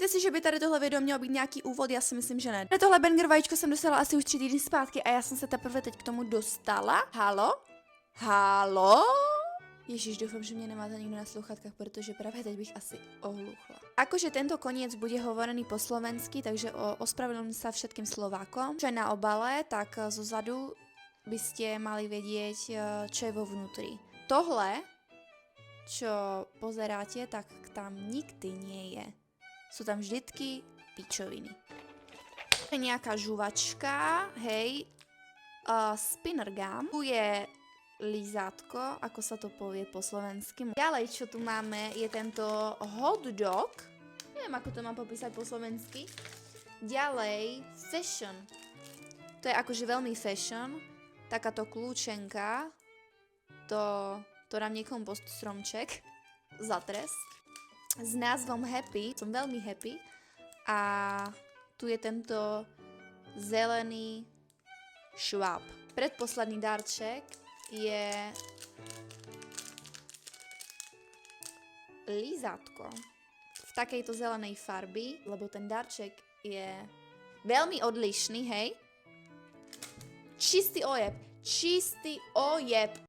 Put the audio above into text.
Myslíte si, že by tady tohle video mělo být nějaký úvod? Já si myslím, že ne. Na tohle banger vajíčko jsem dostala asi už 3 týdny zpátky a já jsem se teprve teď k tomu dostala. Halo? Halo? Ježiš, doufám, že mě nemáte nikdo na sluchatkách, protože právě teď bych asi ohluchla. Akože tento koniec bude hovorený po slovensky, takže ospravedlňujem sa všetkým Slovákom. Čo je na obale, tak zozadu by ste mali vedieť, čo je vo vnútri. Tohle, čo pozeráte, tak tam nikdy nie je. Sú tam vždycky pičoviny. Je nejaká žuvačka, hej, spinner gum. Tu je lízátko, ako sa to povie po slovensky. Ďalej, čo tu máme, je tento hot dog. Neviem, ako to mám popísať po slovensky. Ďalej, fashion. To je akože veľmi fashion. Takáto kľúčenka. To dám niekomu pod stromček. Za trest. S názvom Happy. Som veľmi happy. A tu je tento zelený šváb. Predposledný darček je lízátko v takejto zelenej farby, lebo ten darček je veľmi odlišný, hej? Čistý ojeb.